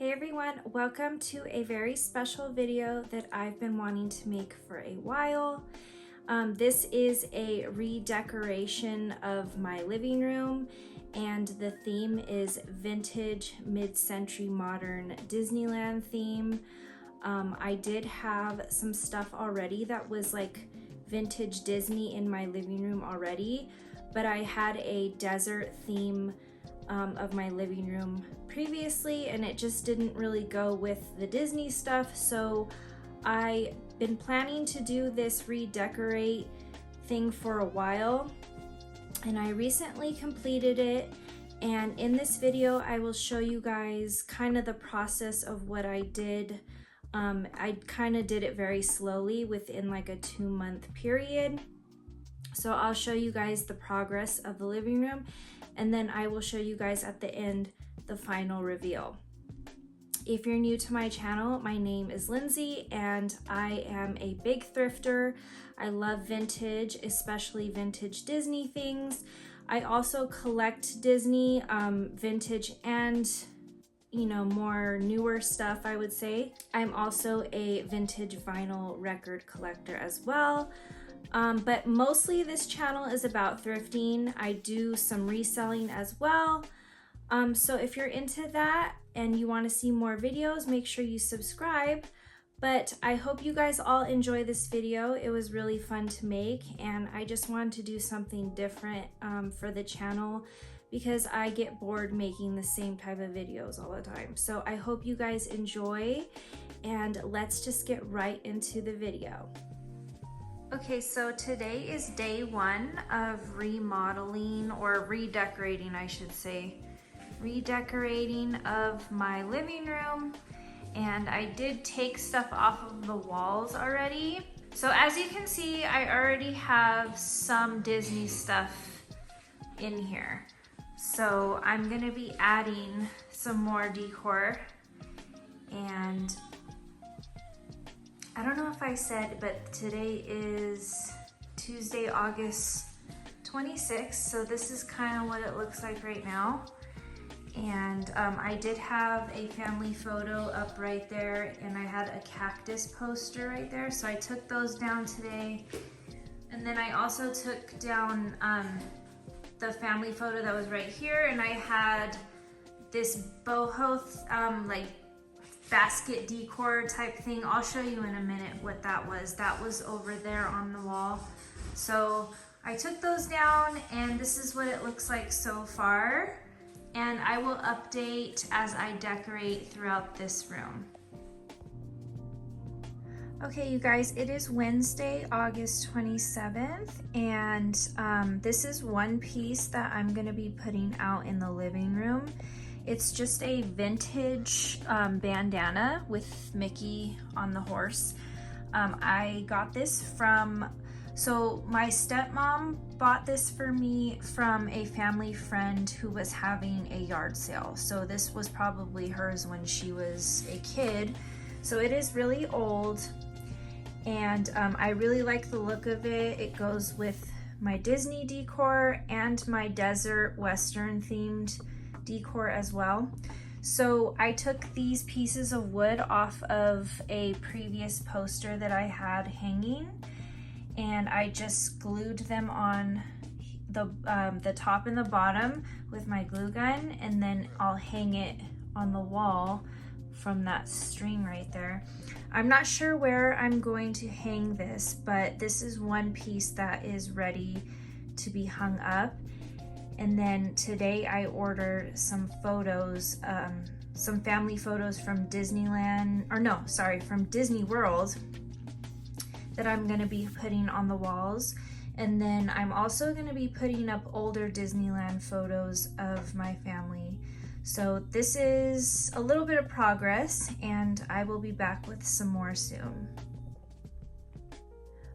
Hey everyone, welcome to a very special video that I've been wanting to make for a while. This is a redecoration of my living room, and the theme is vintage mid-century modern Disneyland theme. I did have some stuff already that was like vintage Disney in my living room already, but I had a desert theme of my living room previously, and it just didn't really go with the Disney stuff. So I've been planning to do this redecorate thing for a while, and I recently completed it. And in this video, I will show you guys kind of the process of what I did. I kind of did it very slowly within like a 2-month period. So I'll show you guys the progress of the living room, and then I will show you guys at the end the final reveal. If you're new to my channel, my name is Lindsay and I am a big thrifter. I love vintage, especially vintage Disney things. I also collect Disney vintage and more newer stuff, I would say. I'm also a vintage vinyl record collector as well. But mostly this channel is about thrifting. I do some reselling as well. So if you're into that and you want to see more videos, make sure you subscribe. But I hope you guys all enjoy this video. It was really fun to make, and I just wanted to do something different for the channel because I get bored making the same type of videos all the time. So I hope you guys enjoy, and let's just get right into the video. Okay, so today is day 1 of remodeling, or redecorating, I should say. Redecorating of my living room, and I did take stuff off of the walls already. So as you can see, I already have some Disney stuff in here. So I'm gonna be adding some more decor, and I don't know if I said, but today is Tuesday, August 26th. So this is kind of what it looks like right now. And I did have a family photo up right there, and I had a cactus poster right there. So I took those down today. And then I also took down the family photo that was right here, and I had this boho like basket decor type thing. I'll show you in a minute what that was. That was over there on the wall. So I took those down, and this is what it looks like so far. And I will update as I decorate throughout this room. Okay, you guys, it is Wednesday, August 27th, and this is one piece that I'm gonna be putting out in the living room. It's just a vintage bandana with Mickey on the horse. I got this from, so my stepmom bought this for me from a family friend who was having a yard sale. So this was probably hers when she was a kid. So it is really old, and I really like the look of it. It goes with my Disney decor and my desert Western themed decor as well. So I took these pieces of wood off of a previous poster that I had hanging, and I just glued them on the top and the bottom with my glue gun, and then I'll hang it on the wall from that string right there. I'm not sure where I'm going to hang this, but this is one piece that is ready to be hung up. And then today I ordered some photos, some family photos from Disneyland, or no, sorry, from Disney World, that I'm gonna be putting on the walls. And then I'm also gonna be putting up older Disneyland photos of my family. So this is a little bit of progress, and I will be back with some more soon.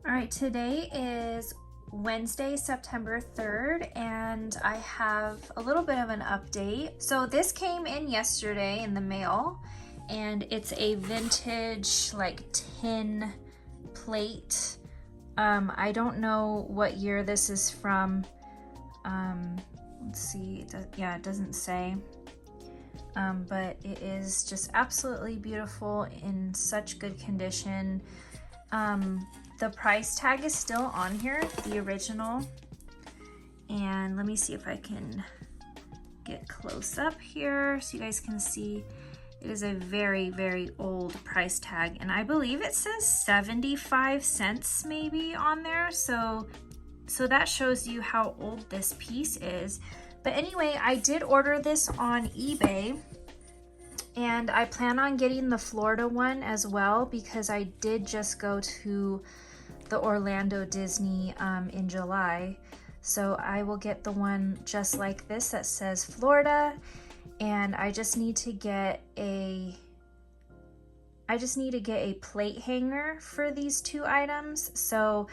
All right, today is Wednesday, September 3rd, and I have a little bit of an update. So this came in yesterday in the mail, and it's a vintage like tin plate. I don't know what year this is from. Let's see, yeah, it doesn't say. but it is just absolutely beautiful in such good condition. The price tag is still on here, the original. And let me see if I can get close up here so you guys can see. It is a very, very old price tag, and I believe it says 75 cents maybe on there. So that shows you how old this piece is. But anyway, I did order this on eBay, and I plan on getting the Florida one as well because I did just go to the Orlando Disney in July. So I will get the one just like this that says Florida, and I just need to get a plate hanger for these two items. So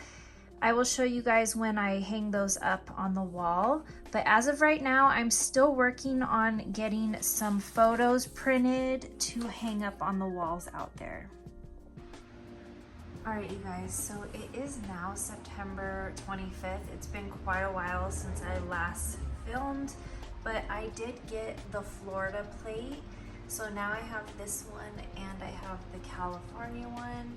I will show you guys when I hang those up on the wall. But as of right now, I'm still working on getting some photos printed to hang up on the walls out there. All right, you guys, so it is now September 25th. It's been quite a while since I last filmed, but I did get the Florida plate. So now I have this one and I have the California one.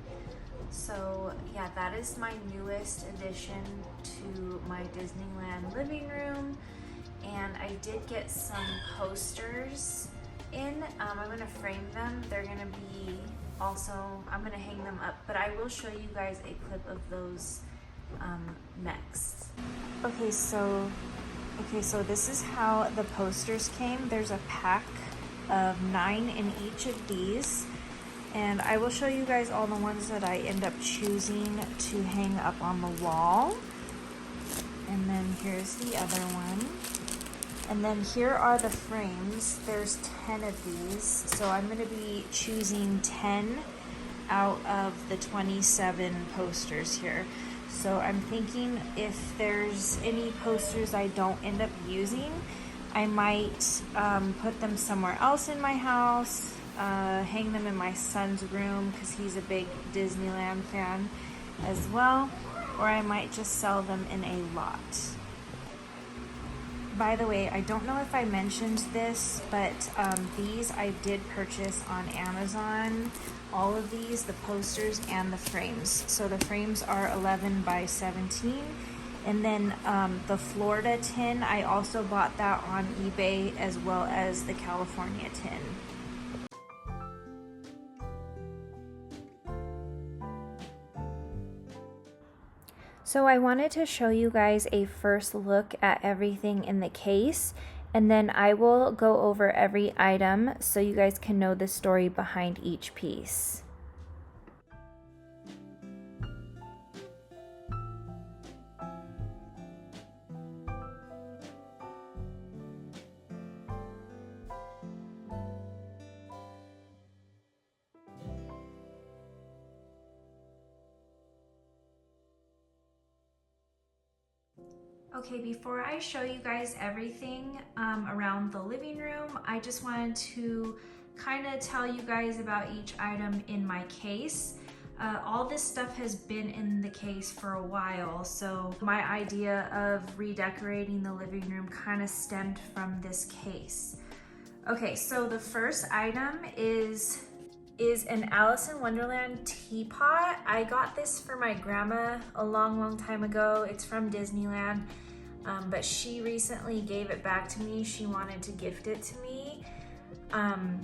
So yeah, that is my newest addition to my Disneyland living room. And I did get some posters in. I'm gonna frame them. They're gonna be also, I'm gonna hang them up, but I will show you guys a clip of those next. Okay, so this is how the posters came. There's a pack of 9 in each of these, and I will show you guys all the ones that I end up choosing to hang up on the wall. And then here's the other one. And then here are the frames. There's 10 of these. So I'm gonna be choosing 10 out of the 27 posters here. So I'm thinking if there's any posters I don't end up using, I might put them somewhere else in my house, hang them in my son's room because he's a big Disneyland fan as well, or I might just sell them in a lot. By the way, I don't know if I mentioned this, but these I did purchase on Amazon. All of these, the posters and the frames. So the frames are 11 by 17. And then the Florida tin, I also bought that on eBay, as well as the California tin. So I wanted to show you guys a first look at everything in the case, and then I will go over every item so you guys can know the story behind each piece. Okay, before I show you guys everything around the living room, I just wanted to kind of tell you guys about each item in my case. All this stuff has been in the case for a while, so my idea of redecorating the living room kind of stemmed from this case. Okay, so the first item is an Alice in Wonderland teapot. I got this for my grandma a long time ago. It's from Disneyland, but she recently gave it back to me. She wanted to gift it to me.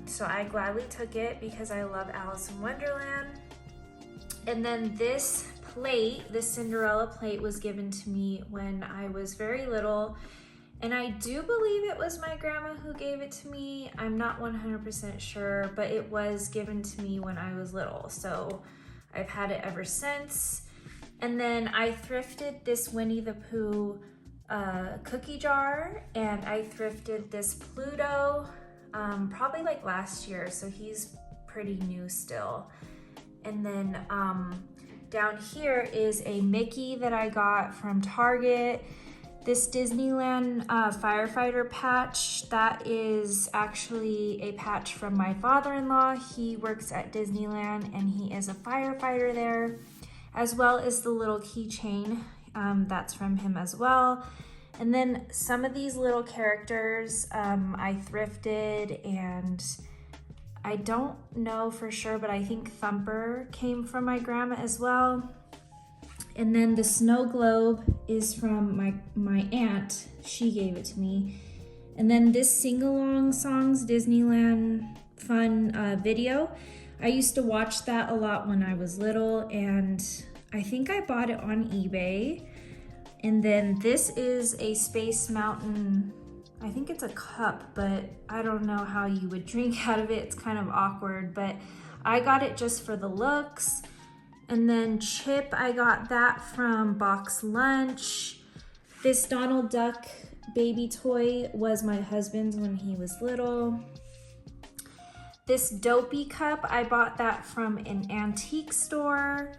So I gladly took it because I love Alice in Wonderland. And then this plate, this Cinderella plate, was given to me when I was very little. And I do believe it was my grandma who gave it to me. I'm not 100% sure, but it was given to me when I was little. So I've had it ever since. And then I thrifted this Winnie the Pooh cookie jar, and I thrifted this Pluto probably like last year. So he's pretty new still. And then down here is a Mickey that I got from Target. This Disneyland firefighter patch, that is actually a patch from my father-in-law. He works at Disneyland and he is a firefighter there, as well as the little keychain that's from him as well. And then some of these little characters I thrifted, and I don't know for sure, but I think Thumper came from my grandma as well. And then the snow globe is from my aunt. She gave it to me. And then this sing-along songs Disneyland fun video. I used to watch that a lot when I was little, and I think I bought it on eBay. And then this is a Space Mountain, I think it's a cup, but I don't know how you would drink out of it. It's kind of awkward, but I got it just for the looks. And then Chip, I got that from Box Lunch. This Donald Duck baby toy was my husband's when he was little. This Dopey cup, I bought that from an antique store.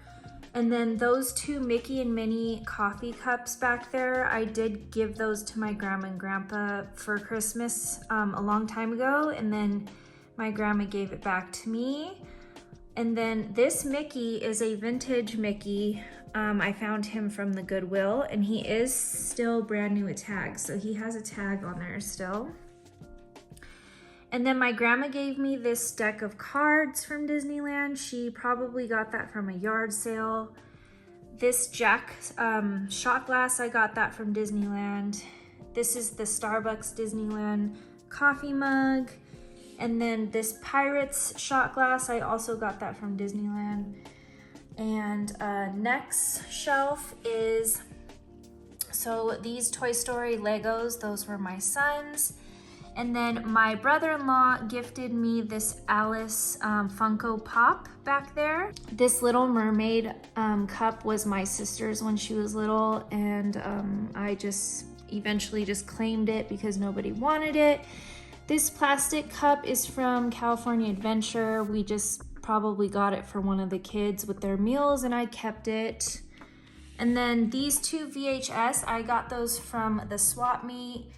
And then those two Mickey and Minnie coffee cups back there, I did give those to my grandma and grandpa for Christmas a long time ago. And then my grandma gave it back to me. And then this Mickey is a vintage Mickey. I found him from the Goodwill, and he is still brand new with tags. So he has a tag on there still. And then my grandma gave me this deck of cards from Disneyland. She probably got that from a yard sale. This Jack shot glass, I got that from Disneyland. This is the Starbucks Disneyland coffee mug. And then this Pirates shot glass, I also got that from Disneyland. And next shelf is, so these Toy Story Legos, those were my son's. And then my brother-in-law gifted me this Alice Funko Pop back there. This Little Mermaid cup was my sister's when she was little, and I just eventually just claimed it because nobody wanted it. This plastic cup is from California Adventure. We just probably got it for one of the kids with their meals, and I kept it. And then these two VHS, I got those from the swap meet.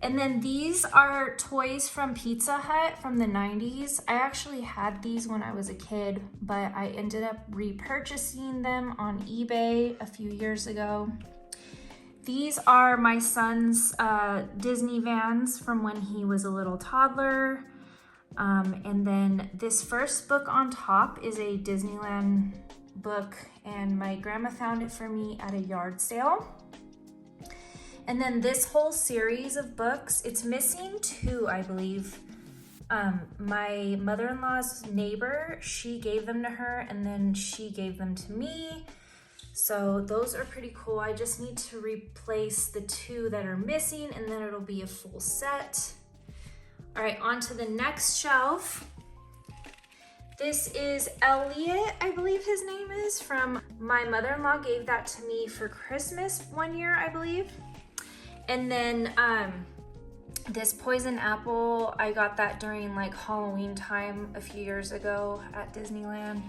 And then these are toys from Pizza Hut from the 90s. I actually had these when I was a kid, but I ended up repurchasing them on eBay a few years ago. These are my son's Disney vans from when he was a little toddler. And then this first book on top is a Disneyland book, and my grandma found it for me at a yard sale. And then this whole series of books, it's missing two, I believe. My mother-in-law's neighbor, she gave them to her, and then she gave them to me. So those are pretty cool. I just need to replace the two that are missing, and then it'll be a full set. All right, on to the next shelf. This is Elliot, I believe his name is, from my mother-in-law gave that to me for Christmas one year, I believe. And then this Poison Apple, I got that during like Halloween time a few years ago at Disneyland.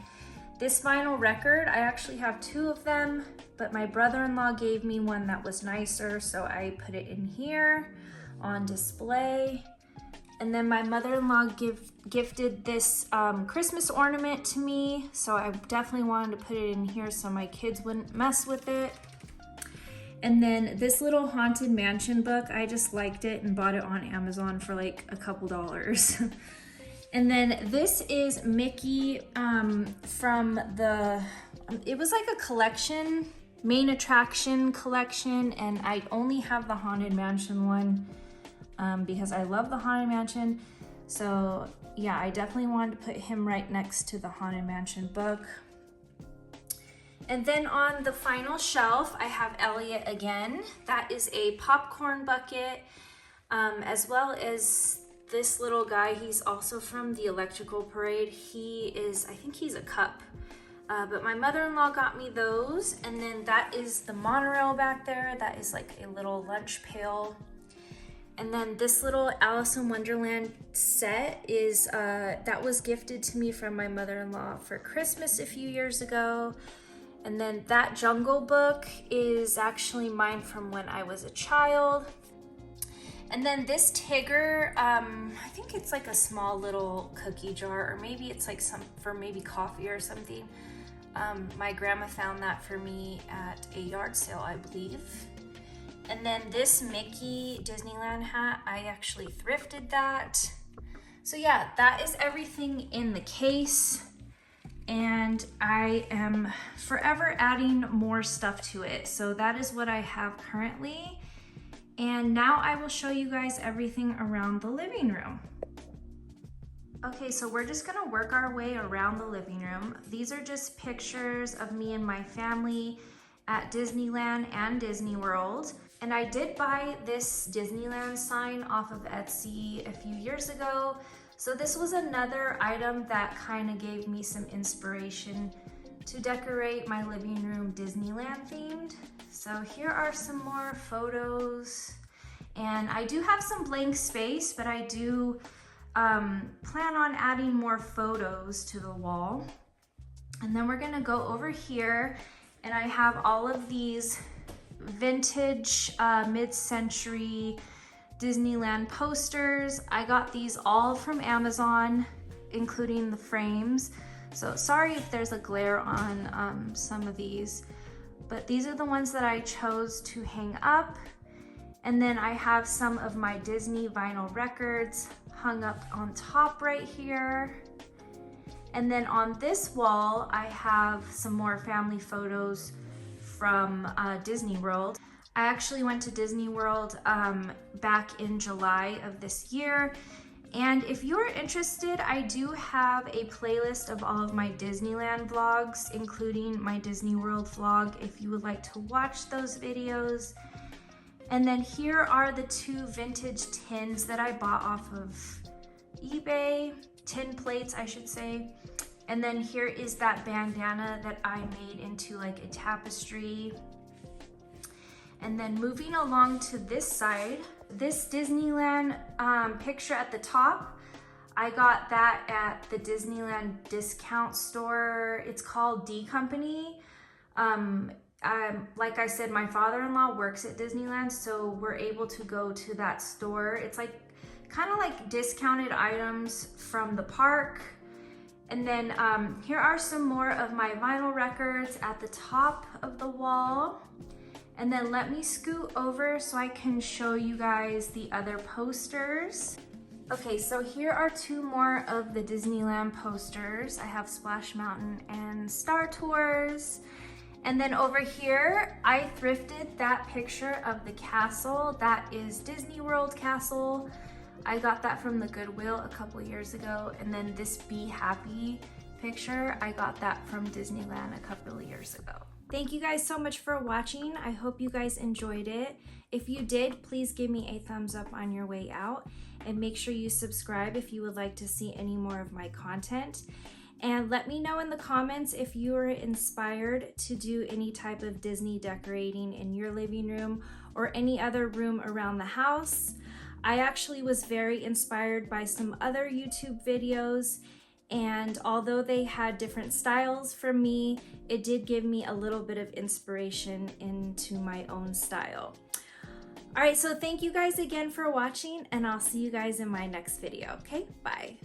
This vinyl record, I actually have two of them, but my brother-in-law gave me one that was nicer, so I put it in here on display. And then my mother-in-law gifted this Christmas ornament to me, so I definitely wanted to put it in here so my kids wouldn't mess with it. And then this little Haunted Mansion book, I just liked it and bought it on Amazon for like a couple dollars. And then this is Mickey from the, it was like a collection, main attraction collection, and I only have the Haunted Mansion one because I love the Haunted Mansion. So yeah, I definitely wanted to put him right next to the Haunted Mansion book. And then on the final shelf, I have Elliot again. That is a popcorn bucket, as well as this little guy. He's also from the Electrical Parade. He is, I think he's a cup. But my mother-in-law got me those. And then that is the monorail back there. That is like a little lunch pail. And then this little Alice in Wonderland set is, that was gifted to me from my mother-in-law for Christmas a few years ago. And then that Jungle Book is actually mine from when I was a child. And then this Tigger, I think it's like a small little cookie jar, or maybe it's like some for maybe coffee or something. My grandma found that for me at a yard sale, I believe. And then this Mickey Disneyland hat, I actually thrifted that. So yeah, that is everything in the case. And I am forever adding more stuff to it. So that is what I have currently. And now I will show you guys everything around the living room. Okay, so we're just gonna work our way around the living room. These are just pictures of me and my family at Disneyland and Disney World. And I did buy this Disneyland sign off of Etsy a few years ago. So this was another item that kind of gave me some inspiration to decorate my living room Disneyland themed. So here are some more photos. And I do have some blank space, but I do plan on adding more photos to the wall. And then we're gonna go over here, and I have all of these vintage mid-century Disneyland posters. I got these all from Amazon, including the frames. So sorry if there's a glare on some of these, but these are the ones that I chose to hang up. And then I have some of my Disney vinyl records hung up on top right here. And then on this wall, I have some more family photos from Disney World. I actually went to Disney World back in July of this year. And if you're interested, I do have a playlist of all of my Disneyland vlogs, including my Disney World vlog, if you would like to watch those videos. And then here are the two vintage tins that I bought off of eBay, tin plates, I should say. And then here is that bandana that I made into like a tapestry. And then moving along to this side, this Disneyland picture at the top, I got that at the Disneyland discount store. It's called D Company. Like I said, my father-in-law works at Disneyland, so we're able to go to that store. It's like kind of like discounted items from the park. And then here are some more of my vinyl records at the top of the wall. And then let me scoot over so I can show you guys the other posters. Okay, so here are two more of the Disneyland posters. I have Splash Mountain and Star Tours. And then over here, I thrifted that picture of the castle. That is Disney World Castle. I got that from the Goodwill a couple years ago. And then this Be Happy picture, I got that from Disneyland a couple of years ago. Thank you guys so much for watching. I hope you guys enjoyed it. If you did, please give me a thumbs up on your way out, and make sure you subscribe if you would like to see any more of my content. And let me know in the comments if you are inspired to do any type of Disney decorating in your living room or any other room around the house. I actually was very inspired by some other YouTube videos, and although they had different styles from me, it did give me a little bit of inspiration into my own style. All right, so thank you guys again for watching, and I'll see you guys in my next video, okay? Bye.